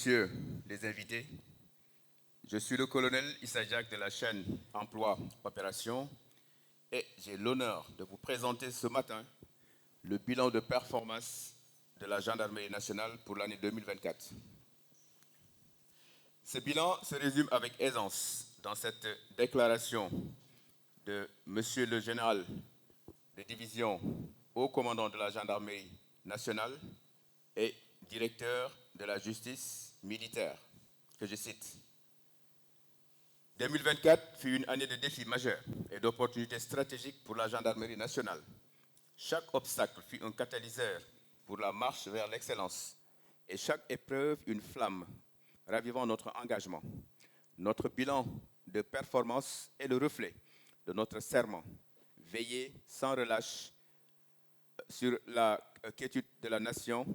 messieurs les invités, je suis le colonel Issa Diack de la chaîne Emploi Opération et j'ai l'honneur de vous présenter ce matin le bilan de performance de la Gendarmerie nationale pour l'année 2024. Ce bilan se résume avec aisance dans cette déclaration de Monsieur le général de division, haut commandant de la Gendarmerie nationale et directeur de la justice militaire, que je cite. 2024 fut une année de défis majeurs et d'opportunités stratégiques pour la Gendarmerie nationale. Chaque obstacle fut un catalyseur pour la marche vers l'excellence et chaque épreuve une flamme ravivant notre engagement. Notre bilan de performance est le reflet de notre serment. Veiller sans relâche sur la quiétude de la nation,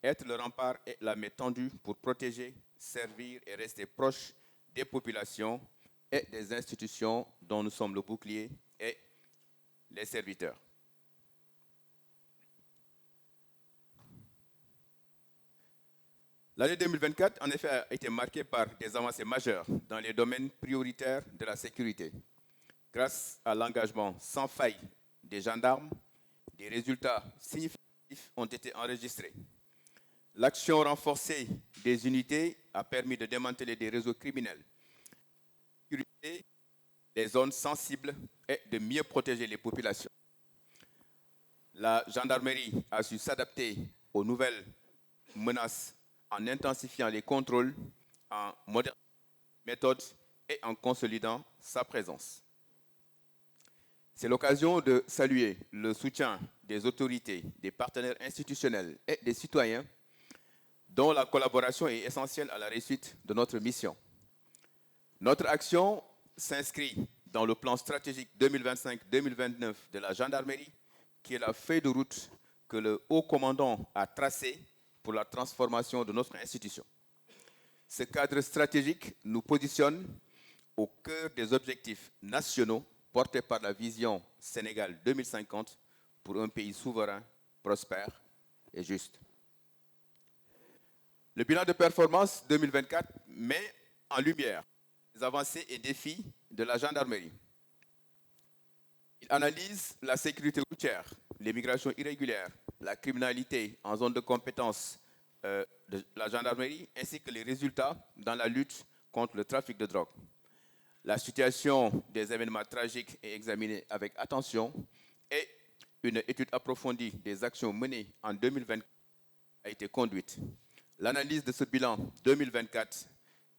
être le rempart et la main tendue pour protéger, servir et rester proche des populations et des institutions dont nous sommes le bouclier et les serviteurs. L'année 2024, en effet, a été marquée par des avancées majeures dans les domaines prioritaires de la sécurité. Grâce à l'engagement sans faille des gendarmes, des résultats significatifs ont été enregistrés. L'action renforcée des unités a permis de démanteler des réseaux criminels, de sécuriser les zones sensibles et de mieux protéger les populations. La gendarmerie a su s'adapter aux nouvelles menaces en intensifiant les contrôles, en modernisant les méthodes et en consolidant sa présence. C'est l'occasion de saluer le soutien des autorités, des partenaires institutionnels et des citoyens dont la collaboration est essentielle à la réussite de notre mission. Notre action s'inscrit dans le plan stratégique 2025-2029 de la gendarmerie, qui est la feuille de route que le haut commandant a tracée pour la transformation de notre institution. Ce cadre stratégique nous positionne au cœur des objectifs nationaux portés par la vision Sénégal 2050 pour un pays souverain, prospère et juste. Le bilan de performance 2024 met en lumière les avancées et défis de la gendarmerie. Il analyse la sécurité routière, l'immigration irrégulière, la criminalité en zone de compétence de la gendarmerie, ainsi que les résultats dans la lutte contre le trafic de drogue. La situation des événements tragiques est examinée avec attention et une étude approfondie des actions menées en 2024 a été conduite. L'analyse de ce bilan 2024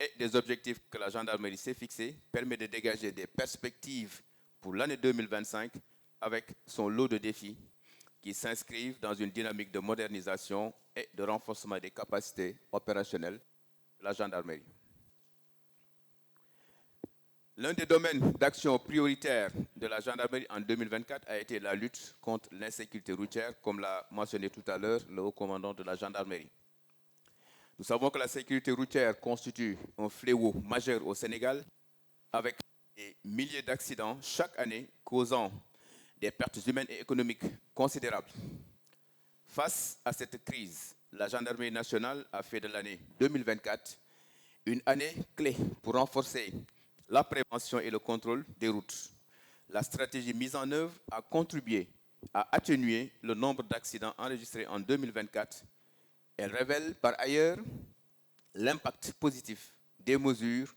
et des objectifs que la gendarmerie s'est fixés permet de dégager des perspectives pour l'année 2025 avec son lot de défis qui s'inscrivent dans une dynamique de modernisation et de renforcement des capacités opérationnelles de la gendarmerie. L'un des domaines d'action prioritaire de la gendarmerie en 2024 a été la lutte contre l'insécurité routière, comme l'a mentionné tout à l'heure le haut commandant de la gendarmerie. Nous savons que la sécurité routière constitue un fléau majeur au Sénégal, avec des milliers d'accidents chaque année causant des pertes humaines et économiques considérables. Face à cette crise, la gendarmerie nationale a fait de l'année 2024 une année clé pour renforcer la prévention et le contrôle des routes. La stratégie mise en œuvre a contribué à atténuer le nombre d'accidents enregistrés en 2024. Elle révèle par ailleurs l'impact positif des mesures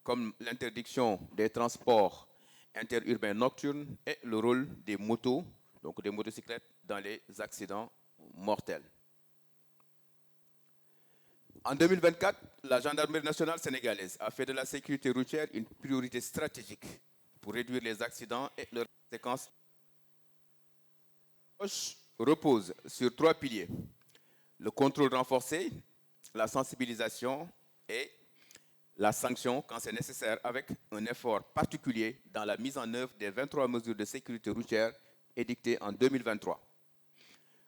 comme l'interdiction des transports interurbains nocturnes et le rôle des motos, donc des motocyclettes, dans les accidents mortels. En 2024, la gendarmerie nationale sénégalaise a fait de la sécurité routière une priorité stratégique pour réduire les accidents et leurs conséquences. L'approche repose sur 3 piliers: le contrôle renforcé, la sensibilisation et la sanction quand c'est nécessaire, avec un effort particulier dans la mise en œuvre des 23 mesures de sécurité routière édictées en 2023.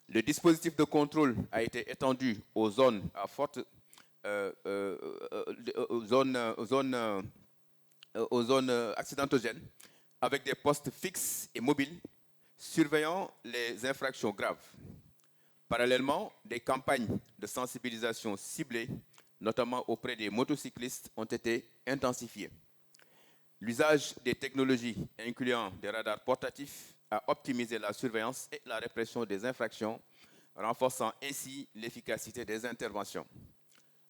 Le dispositif de contrôle a été étendu aux zones à forte aux zones accidentogènes, avec des postes fixes et mobiles surveillant les infractions graves. Parallèlement, des campagnes de sensibilisation ciblées, notamment auprès des motocyclistes, ont été intensifiés. L'usage des technologies, incluant des radars portatifs, a optimisé la surveillance et la répression des infractions, renforçant ainsi l'efficacité des interventions.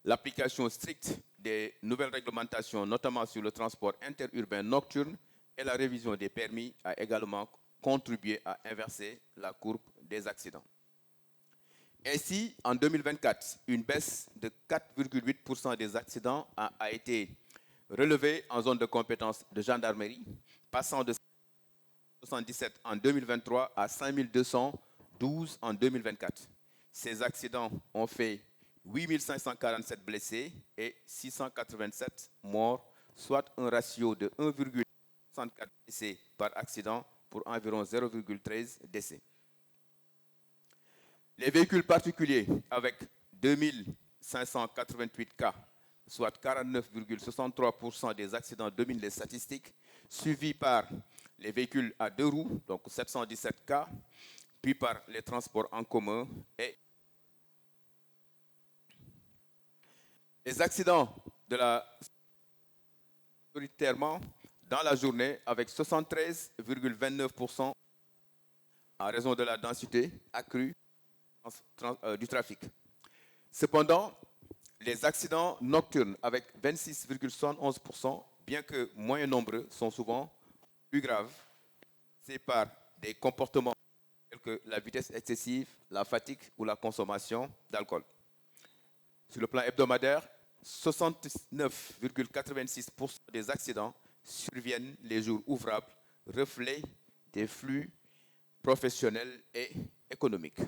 L'application stricte des nouvelles réglementations, notamment sur le transport interurbain nocturne et la révision des permis, a également contribué à inverser la courbe des accidents. Ainsi, en 2024, une baisse de 4,8% des accidents a été relevée en zone de compétence de gendarmerie, passant de 77 en 2023 à 5212 en 2024. Ces accidents ont fait 8547 blessés et 687 morts, soit un ratio de 1,64 décès par accident pour environ 0,13 décès. Les véhicules particuliers avec 2588 cas, soit 49,63% des accidents dominent les statistiques, suivis par les véhicules à deux roues, donc 717 cas, puis par les transports en commun et les accidents de la prioritairement dans la journée avec 73,29% en raison de la densité accrue du trafic. Cependant, les accidents nocturnes avec 26,71%, bien que moins nombreux, sont souvent plus graves. C'est par des comportements tels que la vitesse excessive, la fatigue ou la consommation d'alcool. Sur le plan hebdomadaire, 69,86% des accidents surviennent les jours ouvrables, reflet des flux professionnels et économiques.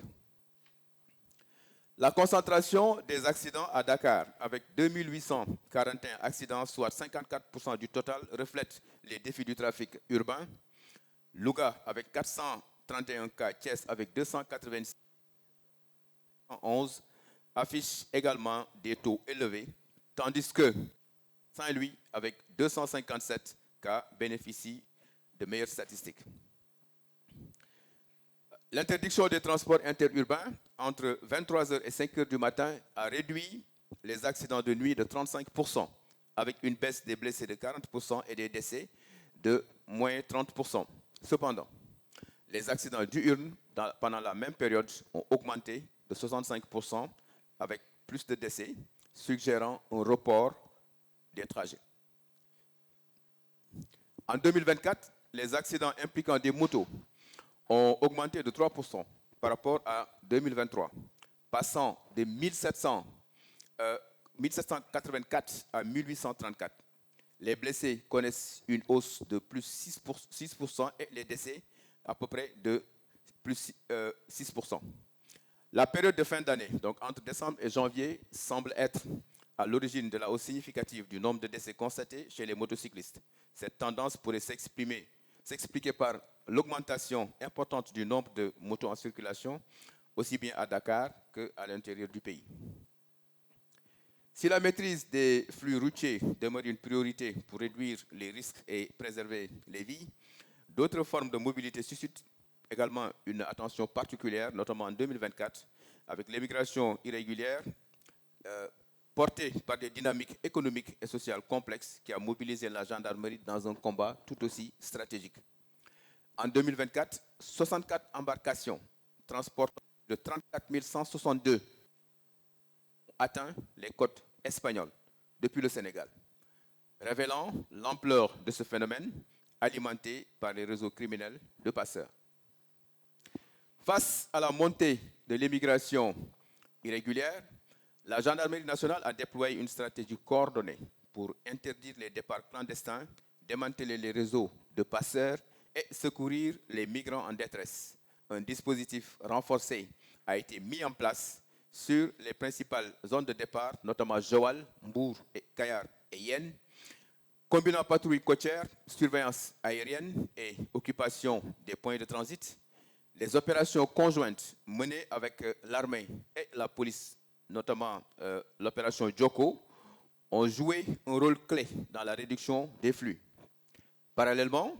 La concentration des accidents à Dakar, avec 2841 accidents, soit 54% du total, reflète les défis du trafic urbain. Louga, avec 431 cas, Thiès, avec 286, affiche également des taux élevés, tandis que Saint-Louis, avec 257 cas, bénéficie de meilleures statistiques. L'interdiction des transports interurbains entre 23h et 5h du matin a réduit les accidents de nuit de 35%, avec une baisse des blessés de 40% et des décès de moins 30%. Cependant, les accidents diurnes pendant la même période ont augmenté de 65%, avec plus de décès, suggérant un report des trajets. En 2024, les accidents impliquant des motos ont augmenté de 3% par rapport à 2023, passant de 1784 à 1834. Les blessés connaissent une hausse de plus 6% et les décès à peu près de plus 6%. La période de fin d'année, donc entre décembre et janvier, semble être à l'origine de la hausse significative du nombre de décès constatés chez les motocyclistes. Cette tendance pourrait s'expliquer par l'augmentation importante du nombre de motos en circulation, aussi bien à Dakar qu'à l'intérieur du pays. Si la maîtrise des flux routiers demeure une priorité pour réduire les risques et préserver les vies, d'autres formes de mobilité suscitent également une attention particulière, notamment en 2024, avec l'immigration irrégulière, portée par des dynamiques économiques et sociales complexes qui a mobilisé la gendarmerie dans un combat tout aussi stratégique. En 2024, 64 embarcations transportant de 34 162 ont atteint les côtes espagnoles depuis le Sénégal, révélant l'ampleur de ce phénomène alimenté par les réseaux criminels de passeurs. Face à la montée de l'immigration irrégulière, la gendarmerie nationale a déployé une stratégie coordonnée pour interdire les départs clandestins, démanteler les réseaux de passeurs et secourir les migrants en détresse. Un dispositif renforcé a été mis en place sur les principales zones de départ, notamment Joal, Mbour, Kayar et Yen, combinant patrouille côtière, surveillance aérienne et occupation des points de transit. Les opérations conjointes menées avec l'armée et la police, notamment l'opération Djoko, ont joué un rôle clé dans la réduction des flux. Parallèlement,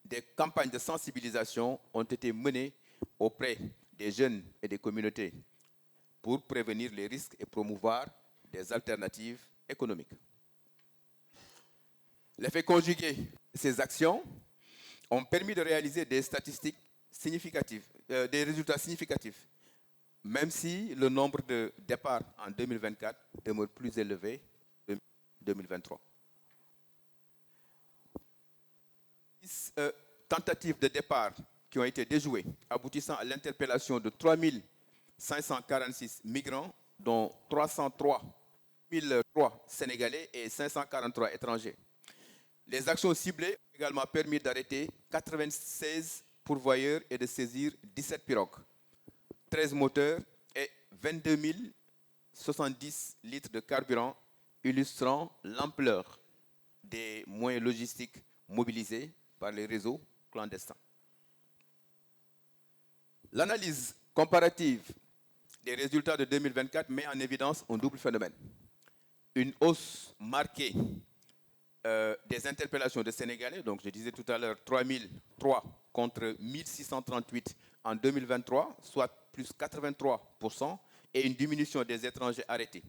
des campagnes de sensibilisation ont été menées auprès des jeunes et des communautés pour prévenir les risques et promouvoir des alternatives économiques. L'effet conjugué de ces actions ont permis de réaliser des statistiques significatives, des résultats significatifs, même si le nombre de départs en 2024 demeure plus élevé que 2023. 10 tentatives de départ qui ont été déjouées, aboutissant à l'interpellation de 3 546 migrants, dont 303 Sénégalais et 543 étrangers. Les actions ciblées ont également permis d'arrêter 96 pourvoyeurs et de saisir 17 pirogues, 13 moteurs et 22 070 litres de carburant, illustrant l'ampleur des moyens logistiques mobilisés par les réseaux clandestins. L'analyse comparative des résultats de 2024 met en évidence un double phénomène. Une hausse marquée des interpellations de Sénégalais, donc je disais tout à l'heure 3003 contre 1638 en 2023, soit plus 83%, et une diminution des étrangers arrêtés.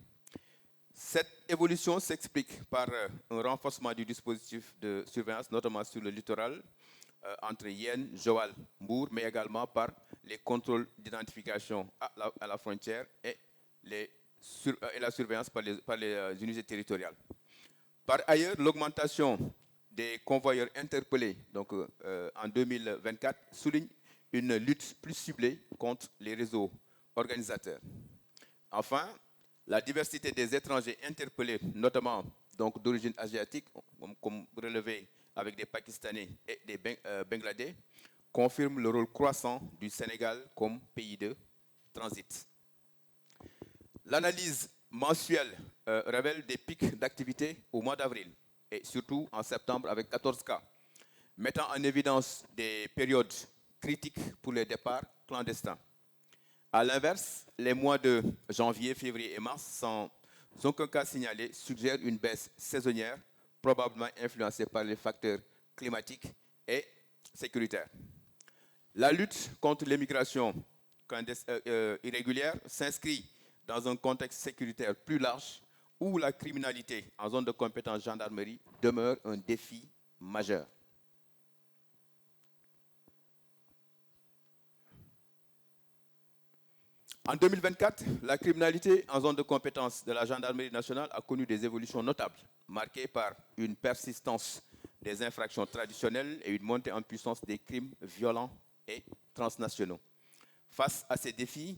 Cette évolution s'explique par un renforcement du dispositif de surveillance, notamment sur le littoral, entre Yen, Joal, Mbour, mais également par les contrôles d'identification à la frontière et la surveillance par les unités territoriales. Par ailleurs, l'augmentation des convoyeurs interpellés donc, en 2024 souligne une lutte plus ciblée contre les réseaux organisateurs. Enfin, la diversité des étrangers interpellés, notamment d'origine asiatique, comme relevé avec des Pakistanais et des Bangladais, confirme le rôle croissant du Sénégal comme pays de transit. L'analyse mensuelle révèle des pics d'activité au mois d'avril et surtout en septembre avec 14 cas, mettant en évidence des périodes critiques pour les départs clandestins. A l'inverse, les mois de janvier, février et mars, sans aucun cas signalé, suggèrent une baisse saisonnière, probablement influencée par les facteurs climatiques et sécuritaires. La lutte contre l'immigration irrégulière s'inscrit dans un contexte sécuritaire plus large où la criminalité en zone de compétence gendarmerie demeure un défi majeur. En 2024, la criminalité en zone de compétence de la gendarmerie nationale a connu des évolutions notables, marquées par une persistance des infractions traditionnelles et une montée en puissance des crimes violents et transnationaux. Face à ces défis,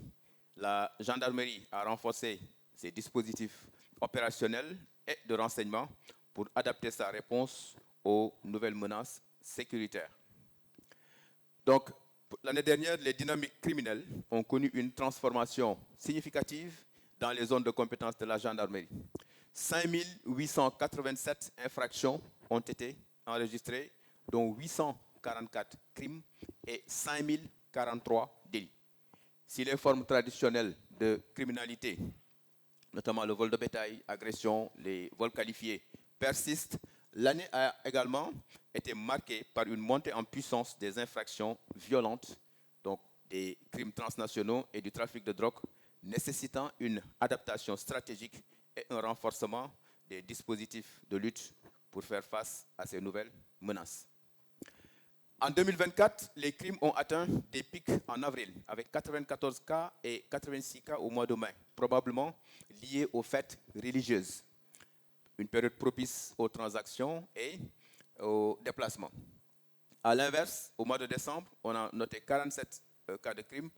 la gendarmerie a renforcé ses dispositifs opérationnels et de renseignement pour adapter sa réponse aux nouvelles menaces sécuritaires. Donc, l'année dernière, les dynamiques criminelles ont connu une transformation significative dans les zones de compétence de la gendarmerie. 5 887 infractions ont été enregistrées, dont 844 crimes et 5 043 délits. Si les formes traditionnelles de criminalité, notamment le vol de bétail, agression, les vols qualifiés, persistent, l'année a également été marquée par une montée en puissance des infractions violentes, donc des crimes transnationaux et du trafic de drogue, nécessitant une adaptation stratégique et un renforcement des dispositifs de lutte pour faire face à ces nouvelles menaces. En 2024, les crimes ont atteint des pics en avril, avec 94 cas et 86 cas au mois de mai, probablement liés aux fêtes religieuses, une période propice aux transactions et aux déplacements. A l'inverse, au mois de décembre, on a noté 47 cas de crimes,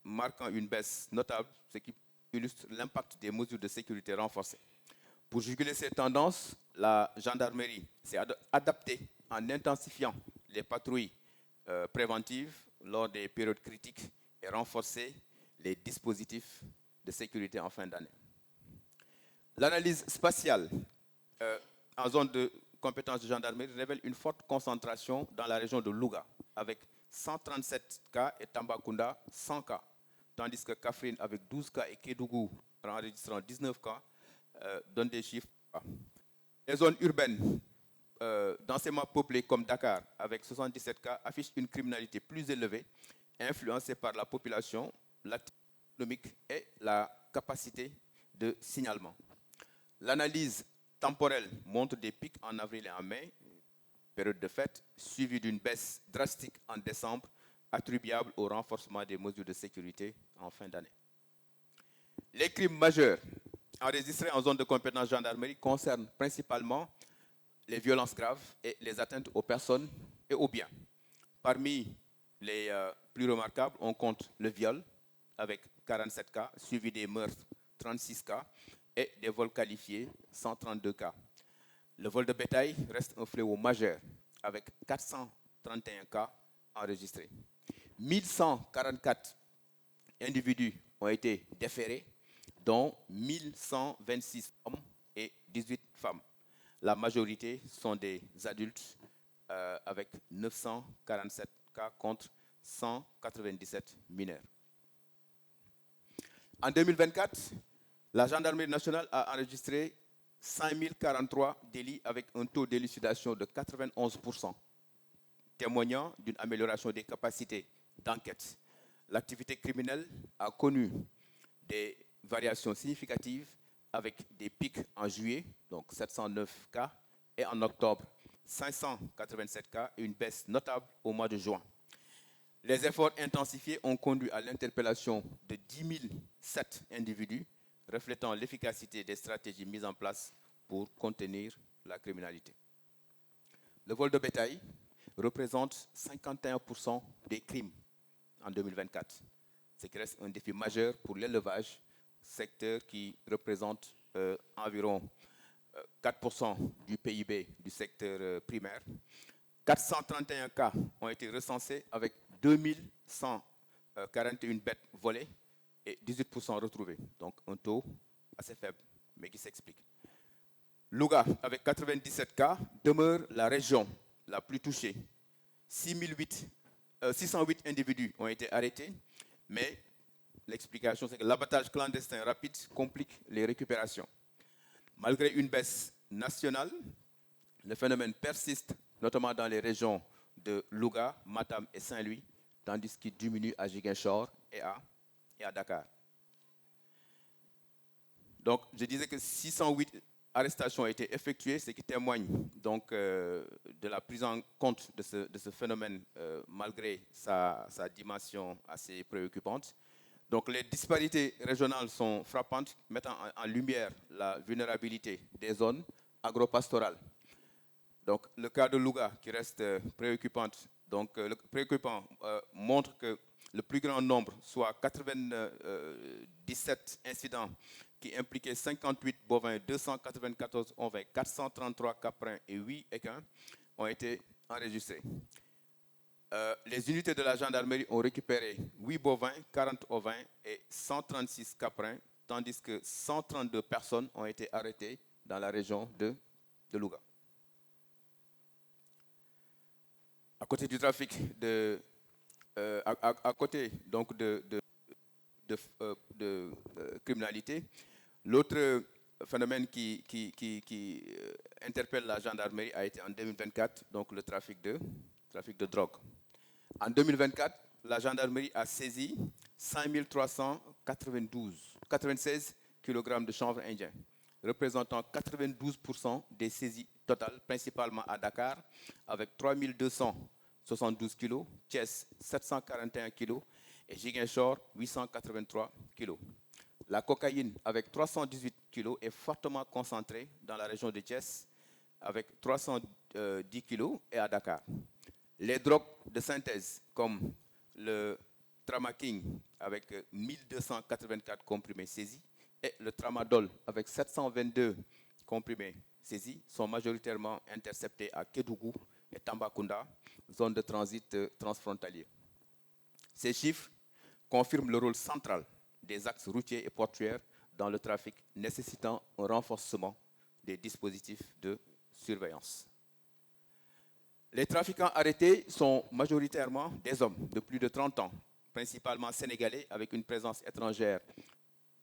marquant une baisse notable, ce qui illustre l'impact des mesures de sécurité renforcées. Pour juguler ces tendances, la gendarmerie s'est adaptée en intensifiant les patrouilles préventives lors des périodes critiques et renforcé les dispositifs de sécurité en fin d'année. L'analyse spatiale en zone de compétence de gendarmerie révèle une forte concentration dans la région de Louga, avec 137 cas et Tambacounda 100 cas, tandis que Kaffrine avec 12 cas et Kédougou enregistrant 19 cas donnent des chiffres. Les zones urbaines densément peuplées comme Dakar avec 77 cas affichent une criminalité plus élevée, influencée par la population, l'activité économique et la capacité de signalement. L'analyse temporelle montre des pics en avril et en mai, période de fête, suivie d'une baisse drastique en décembre, attribuable au renforcement des mesures de sécurité en fin d'année. Les crimes majeurs enregistrés en zone de compétence gendarmerie concernent principalement les violences graves et les atteintes aux personnes et aux biens. Parmi les plus remarquables, on compte le viol avec 47 cas, suivi des meurtres, 36 cas, et des vols qualifiés, 132 cas. Le vol de bétail reste un fléau majeur, avec 431 cas enregistrés. 1144 individus ont été déférés, dont 1126 hommes et 18 femmes. La majorité sont des adultes avec 947 cas contre 197 mineurs. En 2024, la gendarmerie nationale a enregistré 5043 délits avec un taux d'élucidation de 91%, témoignant d'une amélioration des capacités d'enquête. L'activité criminelle a connu des variations significatives avec des pics en juillet, donc 709 cas, et en octobre, 587 cas, et une baisse notable au mois de juin. Les efforts intensifiés ont conduit à l'interpellation de 10 007 individus, reflétant l'efficacité des stratégies mises en place pour contenir la criminalité. Le vol de bétail représente 51% des crimes en 2024, ce qui reste un défi majeur pour l'élevage, secteur qui représente environ 4% du PIB du secteur primaire. 431 cas ont été recensés avec 2141 bêtes volées et 18% retrouvées. Donc un taux assez faible, mais qui s'explique. Louga, avec 97 cas, demeure la région la plus touchée. 608 individus ont été arrêtés, mais l'explication, c'est que l'abattage clandestin rapide complique les récupérations. Malgré une baisse nationale, le phénomène persiste, notamment dans les régions de Louga, Matam et Saint-Louis, tandis qu'il diminue à Ziguinchor et à Dakar. Donc, je disais que 608 arrestations ont été effectuées, ce qui témoigne donc de la prise en compte de ce phénomène, malgré sa dimension assez préoccupante. Donc, les disparités régionales sont frappantes, mettant en lumière la vulnérabilité des zones agropastorales. Donc, le cas de Louga, qui reste préoccupant, montre que le plus grand nombre, soit 97 incidents qui impliquaient 58 bovins, 294 ovins, 433 caprins et 8 équins, ont été enregistrés. Les unités de la gendarmerie ont récupéré 8 bovins, 40 ovins et 136 caprins, tandis que 132 personnes ont été arrêtées dans la région de Louga. À côté du trafic à côté donc de criminalité, l'autre phénomène qui interpelle la gendarmerie a été en 2024, donc le trafic de drogue. En 2024, la gendarmerie a saisi 5396 kg de chanvre indien, représentant 92% des saisies totales, principalement à Dakar, avec 3272 kg, Thiès 741 kg et Ziguinchor 883 kg. La cocaïne, avec 318 kg, est fortement concentrée dans la région de Thiès, avec 310 kg, et à Dakar. Les drogues de synthèse, comme le Tramaking, avec 1284 comprimés saisis, et le Tramadol, avec 722 comprimés saisis, sont majoritairement interceptés à Kédougou et Tambacounda, zone de transit transfrontalier. Ces chiffres confirment le rôle central des axes routiers et portuaires dans le trafic, nécessitant un renforcement des dispositifs de surveillance. Les trafiquants arrêtés sont majoritairement des hommes de plus de 30 ans, principalement sénégalais, avec une présence étrangère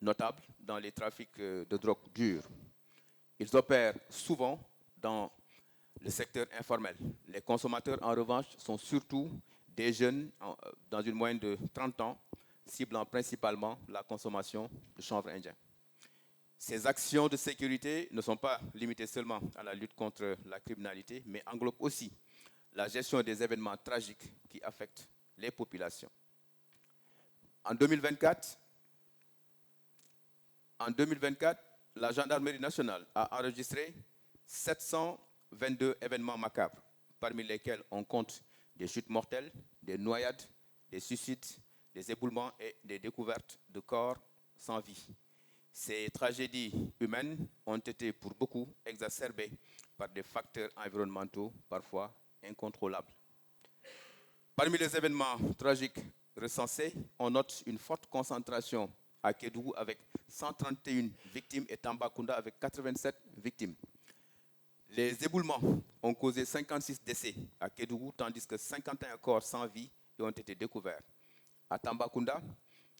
notable dans les trafics de drogue dure. Ils opèrent souvent dans le secteur informel. Les consommateurs, en revanche, sont surtout des jeunes dans une moyenne de 30 ans, ciblant principalement la consommation de chanvre indien. Ces actions de sécurité ne sont pas limitées seulement à la lutte contre la criminalité, mais englobent aussi la gestion des événements tragiques qui affectent les populations. En 2024, la gendarmerie nationale a enregistré 722 événements macabres, parmi lesquels on compte des chutes mortelles, des noyades, des suicides, des éboulements et des découvertes de corps sans vie. Ces tragédies humaines ont été pour beaucoup exacerbées par des facteurs environnementaux parfois incontrôlables. Parmi les événements tragiques recensés, on note une forte concentration à Kédougou avec 131 victimes et Tambacounda avec 87 victimes. Les éboulements ont causé 56 décès à Kédougou, tandis que 51 corps sans vie ont été découverts. À Tambacounda,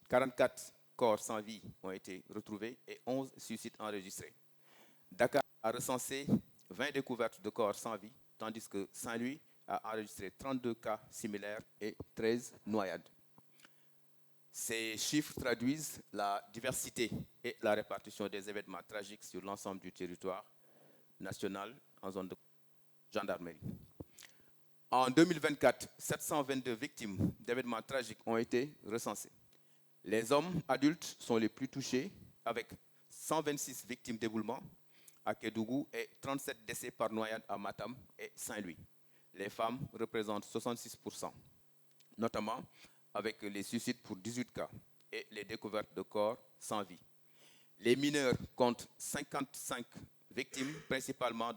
44 corps sans vie ont été retrouvés et 11 suicides enregistrés. Dakar a recensé 20 découvertes de corps sans vie, tandis que Saint-Louis a enregistré 32 cas similaires et 13 noyades. Ces chiffres traduisent la diversité et la répartition des événements tragiques sur l'ensemble du territoire national en zone de gendarmerie. En 2024, 722 victimes d'événements tragiques ont été recensées. Les hommes adultes sont les plus touchés, avec 126 victimes d'éboulement à Kédougou et 37 décès par noyade à Matam et Saint-Louis. Les femmes représentent 66%, notamment avec les suicides pour 18 cas et les découvertes de corps sans vie. Les mineurs comptent 55 victimes, principalement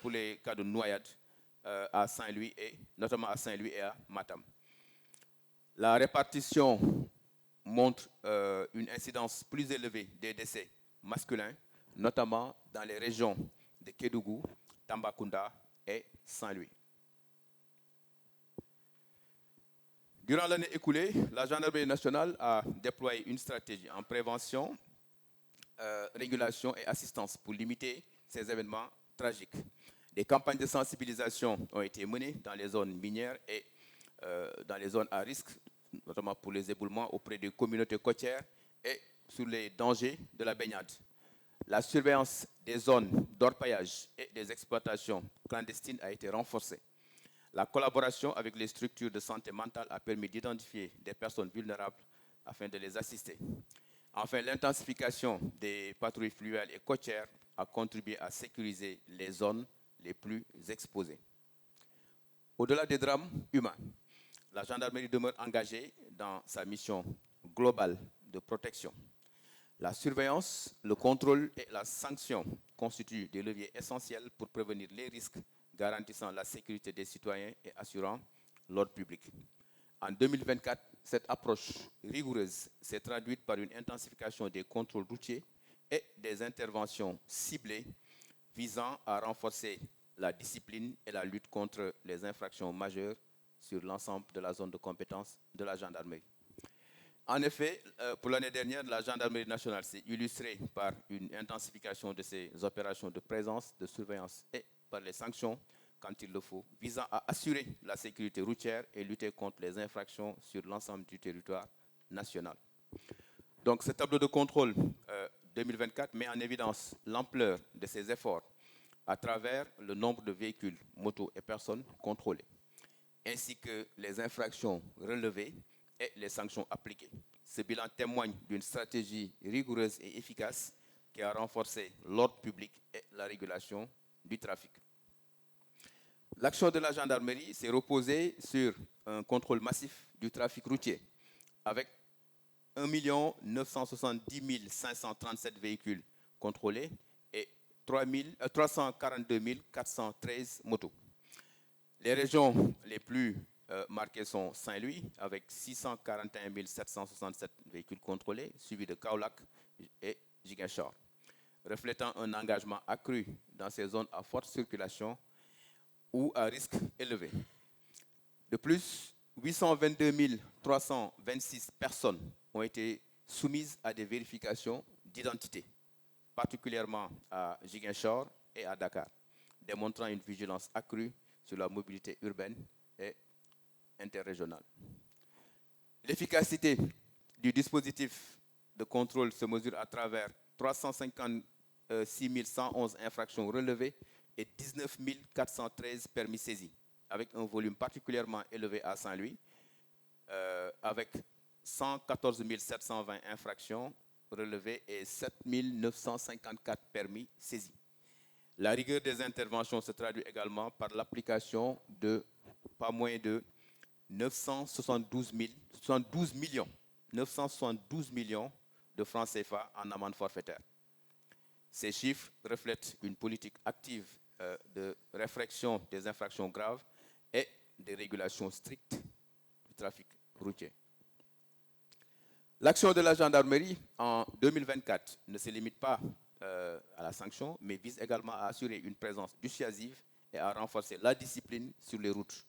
pour les cas de noyade à Saint-Louis, et notamment à Saint-Louis et à Matam. La répartition montre une incidence plus élevée des décès masculins, notamment dans les régions de Kédougou, Tambacounda et Saint-Louis. Durant l'année écoulée, la gendarmerie nationale a déployé une stratégie en prévention, régulation et assistance pour limiter ces événements tragiques. Des campagnes de sensibilisation ont été menées dans les zones minières et dans les zones à risque, notamment pour les éboulements auprès des communautés côtières et sur les dangers de la baignade. La surveillance des zones d'orpaillage et des exploitations clandestines a été renforcée. La collaboration avec les structures de santé mentale a permis d'identifier des personnes vulnérables afin de les assister. Enfin, l'intensification des patrouilles fluviales et côtières a contribué à sécuriser les zones les plus exposées. Au-delà des drames humains, la gendarmerie demeure engagée dans sa mission globale de protection. La surveillance, le contrôle et la sanction constituent des leviers essentiels pour prévenir les risques, garantissant la sécurité des citoyens et assurant l'ordre public. En 2024, cette approche rigoureuse s'est traduite par une intensification des contrôles routiers et des interventions ciblées visant à renforcer la discipline et la lutte contre les infractions majeures sur l'ensemble de la zone de compétence de la gendarmerie. En effet, pour l'année dernière, la gendarmerie nationale s'est illustrée par une intensification de ses opérations de présence, de surveillance et par les sanctions, quand il le faut, visant à assurer la sécurité routière et lutter contre les infractions sur l'ensemble du territoire national. Donc, ce tableau de contrôle 2024 met en évidence l'ampleur de ces efforts à travers le nombre de véhicules, motos et personnes contrôlées, ainsi que les infractions relevées et les sanctions appliquées. Ce bilan témoigne d'une stratégie rigoureuse et efficace qui a renforcé l'ordre public et la régulation du trafic. L'action de la gendarmerie s'est reposée sur un contrôle massif du trafic routier, avec 1 970 537 véhicules contrôlés et 342 413 motos. Les régions les plus marquées sont Saint-Louis, avec 641 767 véhicules contrôlés, suivi de Kaolack et Ziguinchor, reflétant un engagement accru dans ces zones à forte circulation ou à risque élevé. De plus, 822 326 personnes ont été soumises à des vérifications d'identité, particulièrement à Ziguinchor et à Dakar, démontrant une vigilance accrue sur la mobilité urbaine et interrégionale. L'efficacité du dispositif de contrôle se mesure à travers 356 111 infractions relevées et 19 413 permis saisis, avec un volume particulièrement élevé à Saint-Louis, avec 114 720 infractions relevées et 7 954 permis saisis. La rigueur des interventions se traduit également par l'application de pas moins de 972 millions de francs CFA en amende forfaitaire. Ces chiffres reflètent une politique active de réfraction des infractions graves et des régulations strictes du trafic routier. L'action de la gendarmerie en 2024 ne se limite pas à la sanction, mais vise également à assurer une présence dissuasive et à renforcer la discipline sur les routes.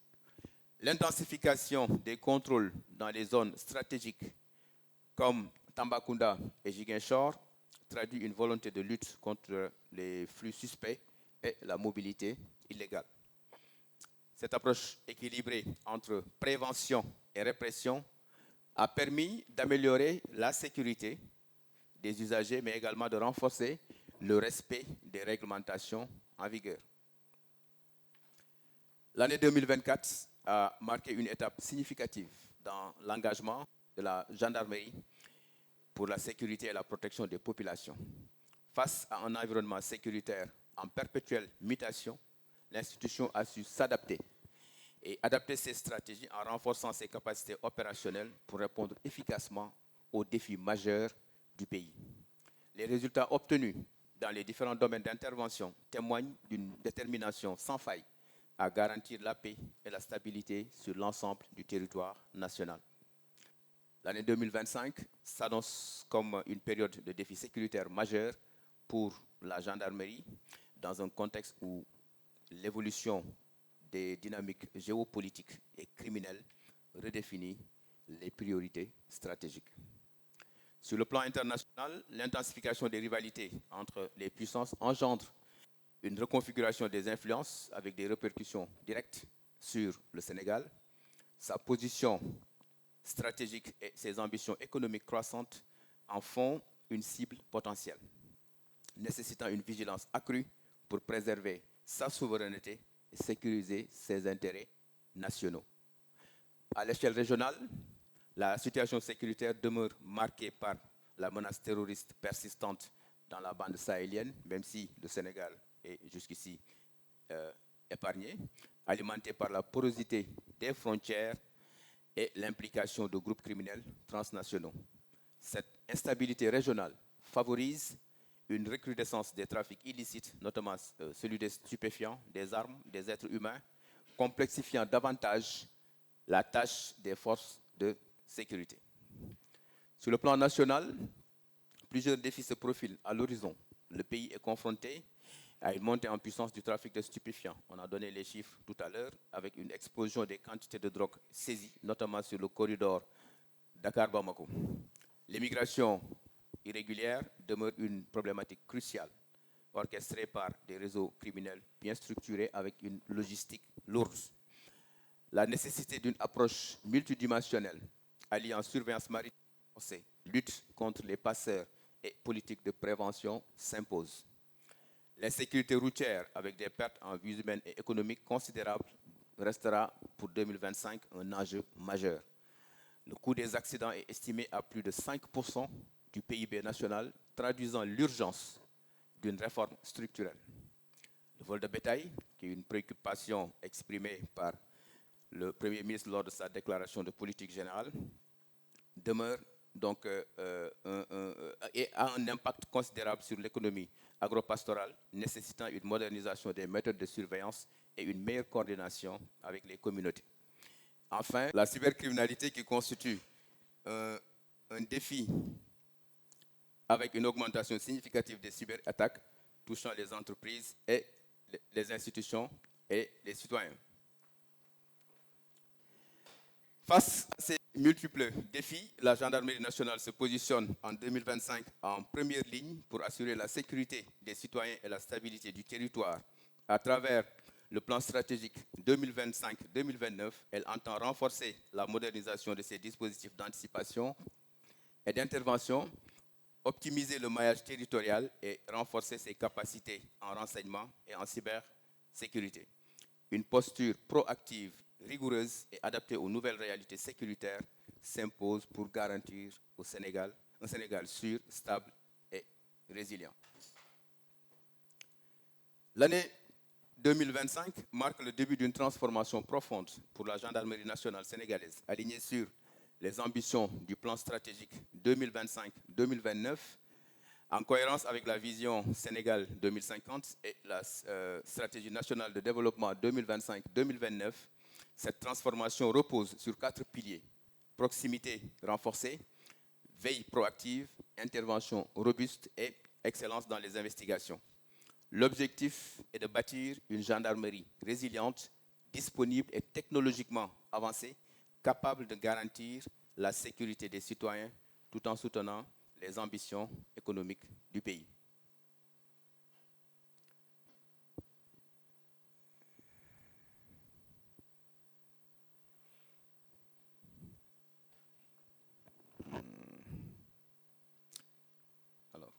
L'intensification des contrôles dans les zones stratégiques comme Tambacounda et Ziguinchor traduit une volonté de lutte contre les flux suspects et la mobilité illégale. Cette approche équilibrée entre prévention et répression a permis d'améliorer la sécurité des usagers, mais également de renforcer le respect des réglementations en vigueur. L'année 2024 a marqué une étape significative dans l'engagement de la gendarmerie pour la sécurité et la protection des populations. Face à un environnement sécuritaire en perpétuelle mutation, l'institution a su s'adapter et adapter ses stratégies en renforçant ses capacités opérationnelles pour répondre efficacement aux défis majeurs du pays. Les résultats obtenus dans les différents domaines d'intervention témoignent d'une détermination sans faille à garantir la paix et la stabilité sur l'ensemble du territoire national. L'année 2025 s'annonce comme une période de défis sécuritaires majeurs pour la gendarmerie, dans un contexte où l'évolution des dynamiques géopolitiques et criminelles redéfinit les priorités stratégiques. Sur le plan international, l'intensification des rivalités entre les puissances engendre une reconfiguration des influences avec des répercussions directes sur le Sénégal. Sa position stratégique et ses ambitions économiques croissantes en font une cible potentielle, nécessitant une vigilance accrue pour préserver sa souveraineté et sécuriser ses intérêts nationaux. À l'échelle régionale, la situation sécuritaire demeure marquée par la menace terroriste persistante dans la bande sahélienne, même si le Sénégal est jusqu'ici épargné, alimentée par la porosité des frontières et l'implication de groupes criminels transnationaux. Cette instabilité régionale favorise une recrudescence des trafics illicites, notamment celui des stupéfiants, des armes, des êtres humains, complexifiant davantage la tâche des forces de sécurité. Sur le plan national, plusieurs défis se profilent à l'horizon. Le pays est confronté à une montée en puissance du trafic de stupéfiants. On a donné les chiffres tout à l'heure, avec une explosion des quantités de drogue saisies, notamment sur le corridor Dakar-Bamako. L'immigration irrégulière demeure une problématique cruciale, orchestrée par des réseaux criminels bien structurés avec une logistique lourde. La nécessité d'une approche multidimensionnelle, alliant surveillance maritime, lutte contre les passeurs et politique de prévention s'impose. L'insécurité routière, avec des pertes en vies humaines et économiques considérables, restera pour 2025 un enjeu majeur. Le coût des accidents est estimé à plus de 5% du PIB national, traduisant l'urgence d'une réforme structurelle. Le vol de bétail, qui est une préoccupation exprimée par le Premier ministre lors de sa déclaration de politique générale, demeure donc et a un impact considérable sur l'économie agropastorale, nécessitant une modernisation des méthodes de surveillance et une meilleure coordination avec les communautés. Enfin, la cybercriminalité qui constitue un défi avec une augmentation significative des cyberattaques touchant les entreprises et les institutions et les citoyens. Face à ces multiples défis, la gendarmerie nationale se positionne en 2025 en première ligne pour assurer la sécurité des citoyens et la stabilité du territoire. À travers le plan stratégique 2025-2029, elle entend renforcer la modernisation de ses dispositifs d'anticipation et d'intervention optimiser le maillage territorial et renforcer ses capacités en renseignement et en cybersécurité. Une posture proactive, rigoureuse et adaptée aux nouvelles réalités sécuritaires s'impose pour garantir au Sénégal un Sénégal sûr, stable et résilient. L'année 2025 marque le début d'une transformation profonde pour la gendarmerie nationale sénégalaise, alignée sur les ambitions du plan stratégique 2025-2029, en cohérence avec la vision Sénégal 2050 et la stratégie nationale de développement 2025-2029. Cette transformation repose sur 4 piliers: proximité renforcée, veille proactive, intervention robuste et excellence dans les investigations. L'objectif est de bâtir une gendarmerie résiliente, disponible et technologiquement avancée, capable de garantir la sécurité des citoyens tout en soutenant les ambitions économiques du pays. Alors.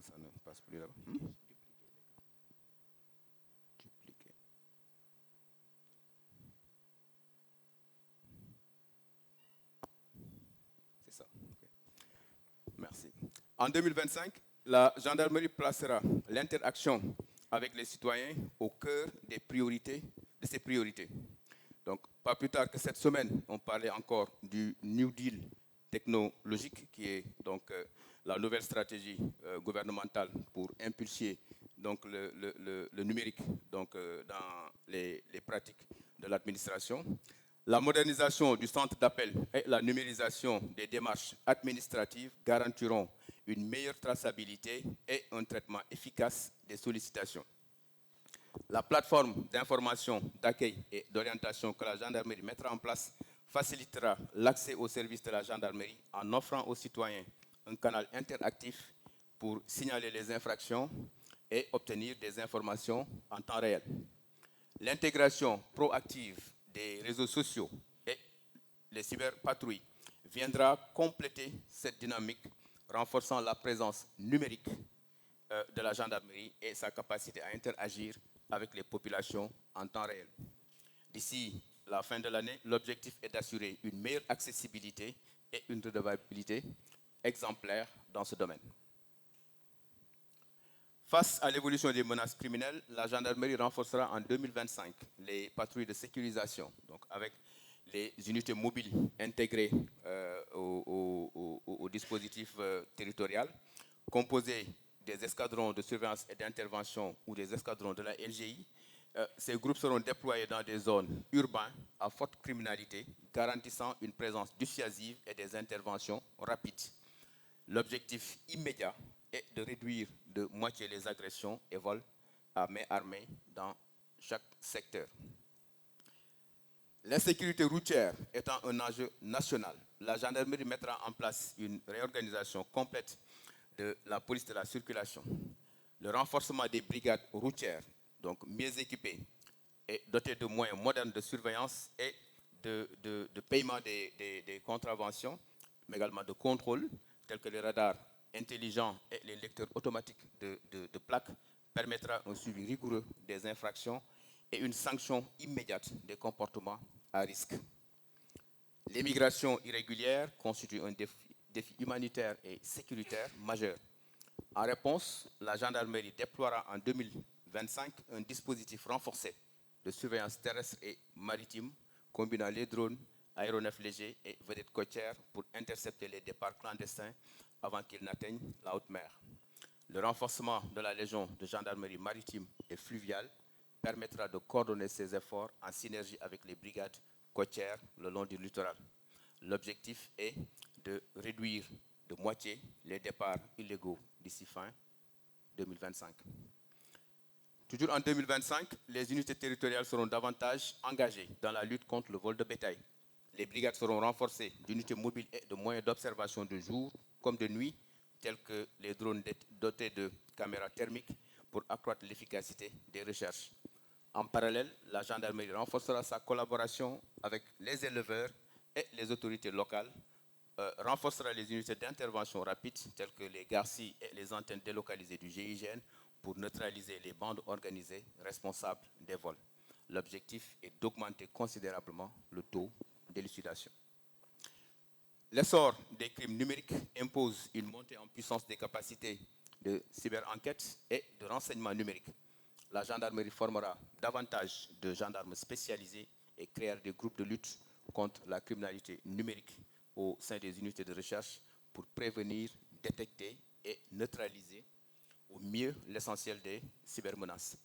Ça ne passe plus là-bas. Dupliquer. C'est ça. Okay. Merci. En 2025, la gendarmerie placera l'interaction avec les citoyens au cœur des priorités, de ses priorités. Donc, pas plus tard que cette semaine, on parlait encore du New Deal technologique, qui est donc la nouvelle stratégie gouvernementale pour impulser donc, le numérique donc, dans les pratiques de l'administration. La modernisation du centre d'appel et la numérisation des démarches administratives garantiront une meilleure traçabilité et un traitement efficace des sollicitations. La plateforme d'information, d'accueil et d'orientation que la gendarmerie mettra en place facilitera l'accès aux services de la gendarmerie en offrant aux citoyens un canal interactif pour signaler les infractions et obtenir des informations en temps réel. L'intégration proactive des réseaux sociaux et les cyberpatrouilles viendra compléter cette dynamique, renforçant la présence numérique de la gendarmerie et sa capacité à interagir avec les populations en temps réel. D'ici la fin de l'année, l'objectif est d'assurer une meilleure accessibilité et une redevabilité exemplaire dans ce domaine. Face à l'évolution des menaces criminelles, la gendarmerie renforcera en 2025 les patrouilles de sécurisation, donc avec les unités mobiles intégrées au dispositif territorial, composées des escadrons de surveillance et d'intervention ou des escadrons de la LGI. Ces groupes seront déployés dans des zones urbaines à forte criminalité, garantissant une présence dissuasive et des interventions rapides. L'objectif immédiat est de réduire de moitié les agressions et vols à main armée dans chaque secteur. L'insécurité routière étant un enjeu national, la gendarmerie mettra en place une réorganisation complète de la police de la circulation. Le renforcement des brigades routières, donc mieux équipées et dotées de moyens modernes de surveillance et de paiement des contraventions, mais également de contrôle, tels que les radars intelligents et les lecteurs automatiques de plaques, permettra un suivi rigoureux des infractions et une sanction immédiate des comportements à risque. L'immigration irrégulière constitue un défi humanitaire et sécuritaire majeur. En réponse, la gendarmerie déploiera en 2025 un dispositif renforcé de surveillance terrestre et maritime, combinant les drones, aéronefs légers et vedettes côtières pour intercepter les départs clandestins avant qu'ils n'atteignent la haute mer. Le renforcement de la Légion de gendarmerie maritime et fluviale permettra de coordonner ces efforts en synergie avec les brigades côtières le long du littoral. L'objectif est de réduire de moitié les départs illégaux d'ici fin 2025. Toujours en 2025, les unités territoriales seront davantage engagées dans la lutte contre le vol de bétail. Les brigades seront renforcées d'unités mobiles et de moyens d'observation de jour comme de nuit, tels que les drones dotés de caméras thermiques pour accroître l'efficacité des recherches. En parallèle, la gendarmerie renforcera sa collaboration avec les éleveurs et les autorités locales, renforcera les unités d'intervention rapide telles que les GARCI et les antennes délocalisées du GIGN pour neutraliser les bandes organisées responsables des vols. L'objectif est d'augmenter considérablement le taux d'élucidation. L'essor des crimes numériques impose une montée en puissance des capacités de cyberenquête et de renseignement numérique. La gendarmerie formera davantage de gendarmes spécialisés et créera des groupes de lutte contre la criminalité numérique au sein des unités de recherche pour prévenir, détecter et neutraliser au mieux l'essentiel des cybermenaces.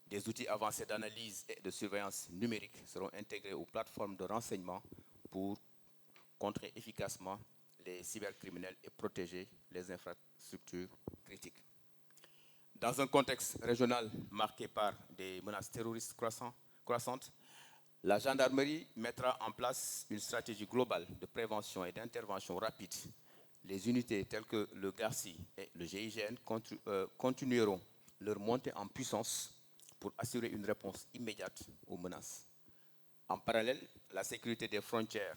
Des outils avancés d'analyse et de surveillance numérique seront intégrés aux plateformes de renseignement pour contrer efficacement les cybercriminels et protéger les infrastructures critiques. Dans un contexte régional marqué par des menaces terroristes croissantes, la gendarmerie mettra en place une stratégie globale de prévention et d'intervention rapide. Les unités telles que le GARCI et le GIGN continueront leur montée en puissance pour assurer une réponse immédiate aux menaces. En parallèle, pour la sécurité des frontières,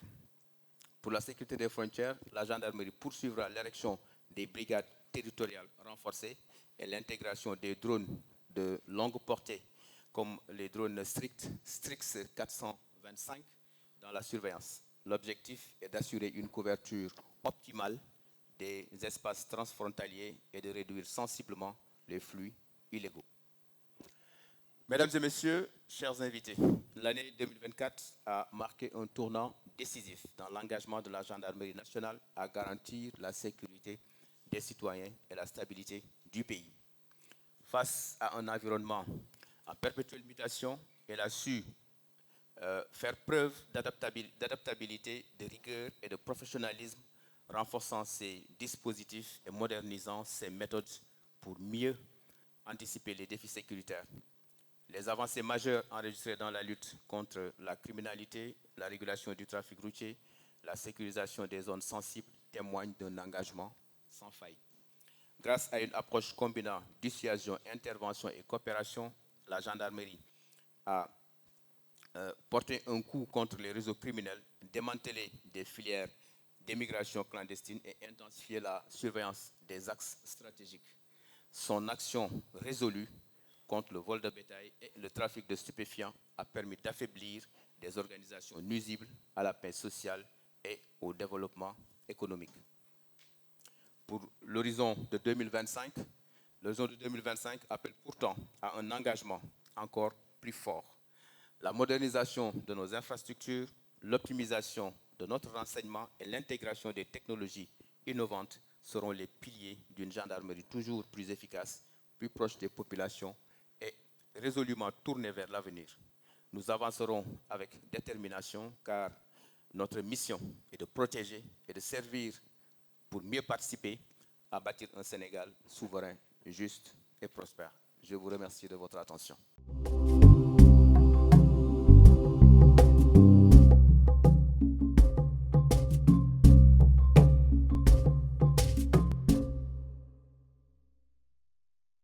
la gendarmerie poursuivra l'érection des brigades territoriales renforcées et l'intégration des drones de longue portée, comme les drones Strix 425, dans la surveillance. L'objectif est d'assurer une couverture optimale des espaces transfrontaliers et de réduire sensiblement les flux illégaux. Mesdames et messieurs, chers invités, l'année 2024 a marqué un tournant décisif dans l'engagement de la gendarmerie nationale à garantir la sécurité des citoyens et la stabilité du pays. Face à un environnement en perpétuelle mutation, elle a su faire preuve d'adaptabilité, de rigueur et de professionnalisme, renforçant ses dispositifs et modernisant ses méthodes pour mieux anticiper les défis sécuritaires. Les avancées majeures enregistrées dans la lutte contre la criminalité, la régulation du trafic routier, la sécurisation des zones sensibles témoignent d'un engagement sans faille. Grâce à une approche combinant dissuasion, intervention et coopération, la gendarmerie a porté un coup contre les réseaux criminels, démantelé des filières d'émigration clandestine et intensifié la surveillance des axes stratégiques. Son action résolue contre le vol de bétail et le trafic de stupéfiants a permis d'affaiblir des organisations nuisibles à la paix sociale et au développement économique. Pour l'horizon de 2025, l'horizon de 2025 appelle pourtant à un engagement encore plus fort. La modernisation de nos infrastructures, l'optimisation de notre renseignement et l'intégration des technologies innovantes seront les piliers d'une gendarmerie toujours plus efficace, plus proche des populations et résolument tournée vers l'avenir. Nous avancerons avec détermination car notre mission est de protéger et de servir pour mieux participer à bâtir un Sénégal souverain, juste et prospère. Je vous remercie de votre attention.